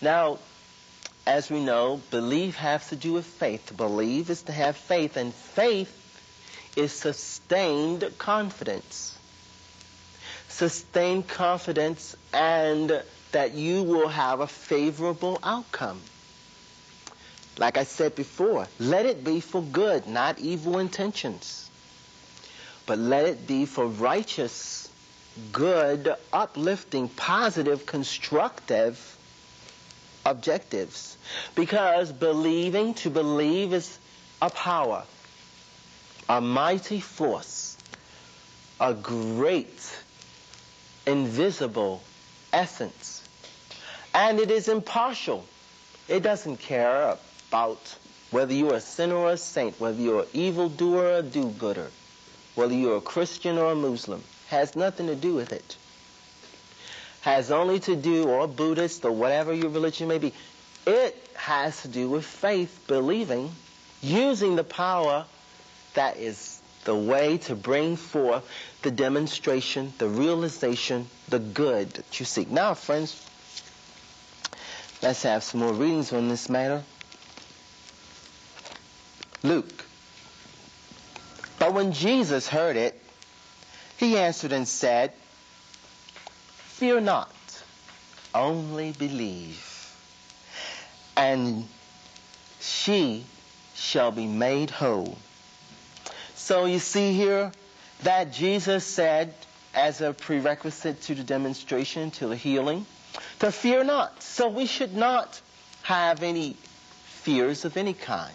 Now, as we know, belief has to do with faith. To believe is to have faith, and faith is sustained confidence. Sustained confidence, and that you will have a favorable outcome. Like I said before, let it be for good, not evil intentions. But let it be for righteous, good, uplifting, positive, constructive objectives. Because to believe is a power, a mighty force, a great, invisible essence. And it is impartial. It doesn't care about whether you're a sinner or a saint, whether you're an evildoer or a do-gooder, whether you're a Christian or a Muslim. Has nothing to do with it. Has only to do, or Buddhist, or whatever your religion may be. It has to do with faith, believing, using the power that is the way to bring forth the demonstration, the realization, the good that you seek. Now, friends, let's have some more readings on this matter. Luke. But when Jesus heard it, he answered and said, "Fear not, only believe, and she shall be made whole." So you see here that Jesus said, as a prerequisite to the demonstration, to the healing, to fear not. So we should not have any fears of any kind,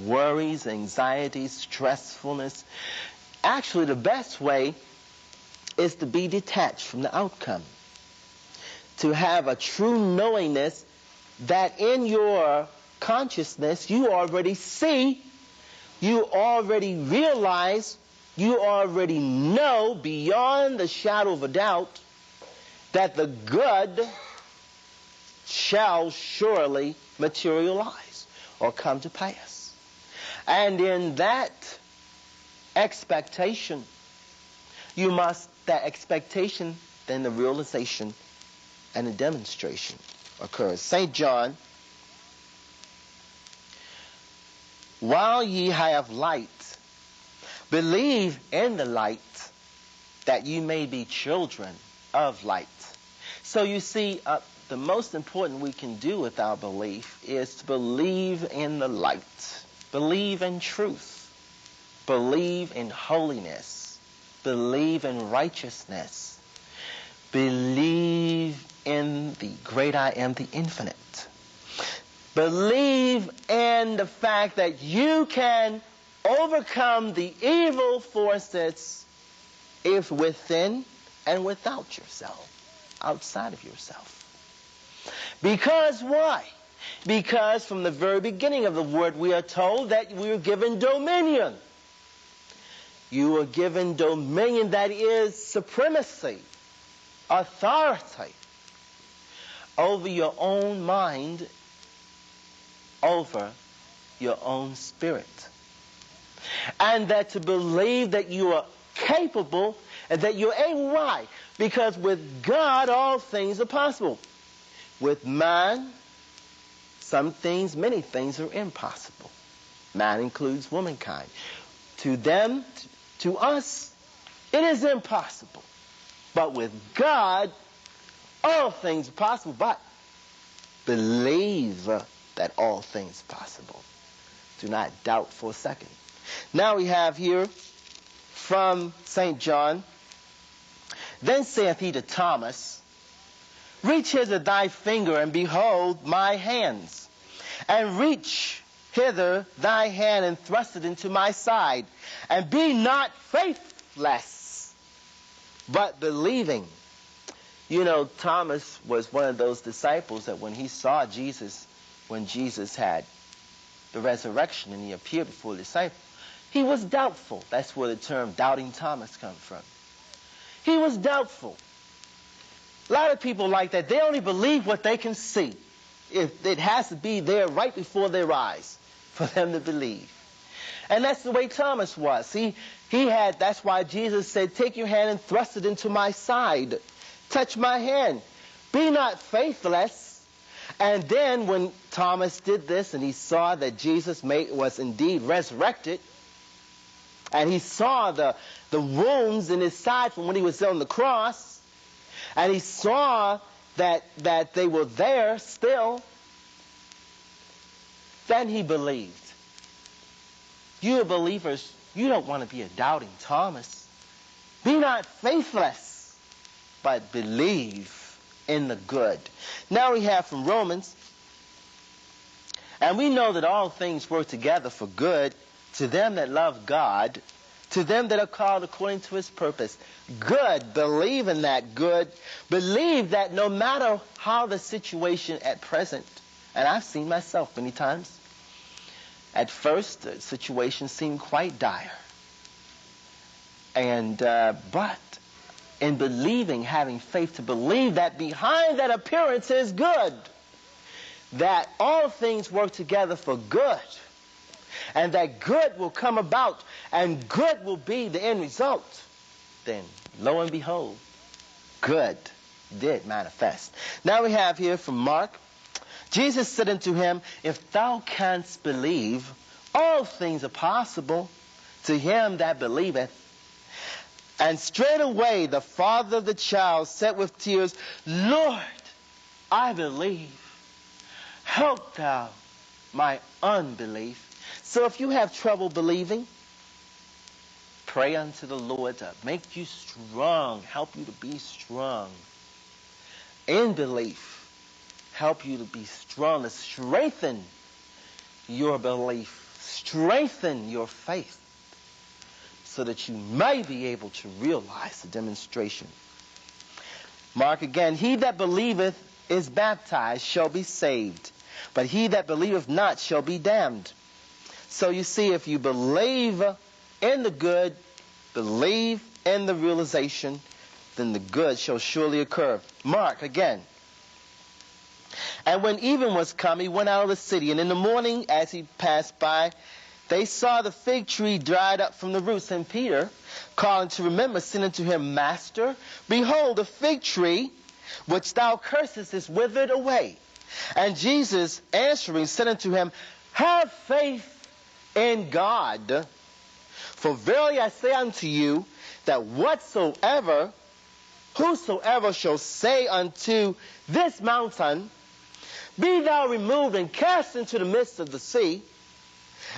worries, anxieties, stressfulness. Actually, the best way is to be detached from the outcome. To have a true knowingness that in your consciousness you already see, you already realize, you already know beyond the shadow of a doubt that the good shall surely materialize or come to pass. And in that expectation, that expectation, then the realization and the demonstration occurs. St. John, while ye have light, believe in the light, that you may be children of light. So you see, the most important we can do with our belief is to believe in the light, believe in truth, believe in holiness, believe in righteousness, believe in the great I am, the infinite. Believe in the fact that you can overcome the evil forces if within and without yourself, outside of yourself. Because why? Because from the very beginning of the word we are told that we are given dominion. You are given dominion, that is supremacy, authority over your own mind, over your own spirit. And that to believe that you are capable and that you're able. Why? Because with God all things are possible. With man, some things, many things are impossible. Man includes womankind. To them, to us, it is impossible. But with God, all things are possible. But believe that all things are possible. Do not doubt for a second. Now we have here from St. John, "Then saith he to Thomas, Reach hither thy finger, and behold my hands, and reach hither thy hand, and thrust it into my side, and be not faithless, but believing." You know, Thomas was one of those disciples that when he saw Jesus, when Jesus had the resurrection and he appeared before the disciples, he was doubtful. That's where the term doubting Thomas comes from. He was doubtful. A lot of people like that. They only believe what they can see. It has to be there right before their eyes for them to believe. And that's the way Thomas was. That's why Jesus said, "Take your hand and thrust it into my side. Touch my hand. Be not faithless, And then when Thomas did this and he saw that Jesus was indeed resurrected, and he saw the wounds in his side from when he was on the cross, and he saw that they were there still, then he believed. You believers, you don't want to be a doubting Thomas. Be not faithless, but believe in the good. Now we have from Romans, and we know that all things work together for good to them that love God, to them that are called according to his purpose. Good. Believe in that good. Believe that no matter how the situation at present, and I've seen myself many times, at first the situation seemed quite dire. And but in believing, having faith to believe that behind that appearance is good, that all things work together for good, and that good will come about, and good will be the end result, then lo and behold, good did manifest. Now we have here from Mark, Jesus said unto him, if thou canst believe, all things are possible to him that believeth. And straightway the father of the child said with tears, Lord, I believe. Help thou my unbelief. So if you have trouble believing, pray unto the Lord to make you strong, help you to be strong in belief. Help you to be strong, to strengthen your belief, strengthen your faith, so that you may be able to realize the demonstration. Mark again, he that believeth is baptized shall be saved, but he that believeth not shall be damned. So you see, if you believe in the good, believe in the realization, then the good shall surely occur. Mark again. And when even was come, he went out of the city, and in the morning as he passed by, they saw the fig tree dried up from the roots. And Peter, calling to remember, said unto him, Master, behold, the fig tree which thou cursest is withered away. And Jesus answering said unto him, Have faith in God. For verily I say unto you, that whosoever shall say unto this mountain, Be thou removed and cast into the midst of the sea,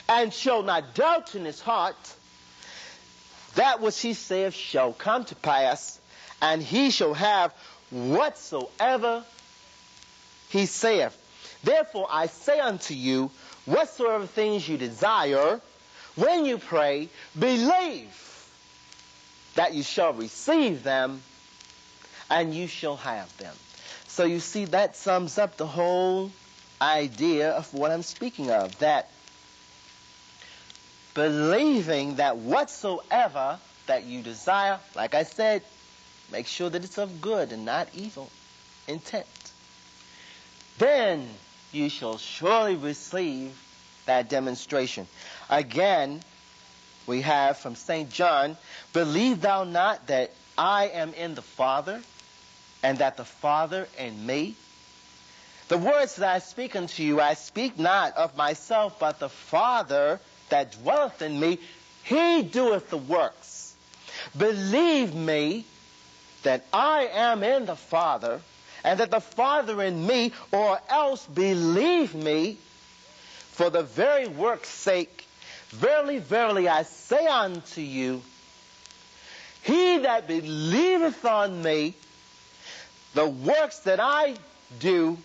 and shall not doubt in his heart, that which he saith shall come to pass, and he shall have whatsoever he saith. Therefore I say unto you, whatsoever things you desire, when you pray, believe that you shall receive them, and you shall have them. So you see, that sums up the whole idea of what I'm speaking of, that believing that whatsoever that you desire, like I said, make sure that it's of good and not evil intent, then you shall surely receive that demonstration. Again, we have from St. John, Believe thou not that I am in the Father, and that the Father in me? The words that I speak unto you, I speak not of myself, but the Father that dwelleth in me, he doeth the works. Believe me that I am in the Father, and that the Father in me, or else believe me for the very work's sake. Verily, verily, I say unto you, he that believeth on me, the works that I do,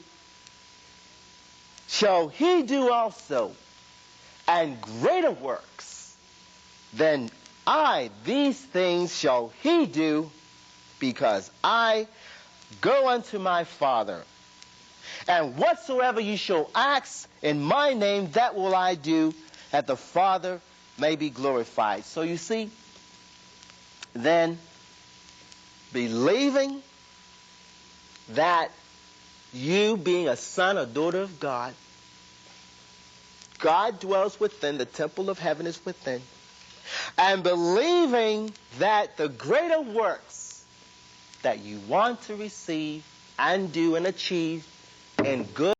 shall he do also, and greater works than I, these things shall he do, because I go unto my Father. And whatsoever you shall ask in my name, that will I do, that the Father may be glorified. So you see, then, believing that you, being a son or daughter of God, God dwells within, the temple of heaven is within, and believing that the greater works that you want to receive and do and achieve, in good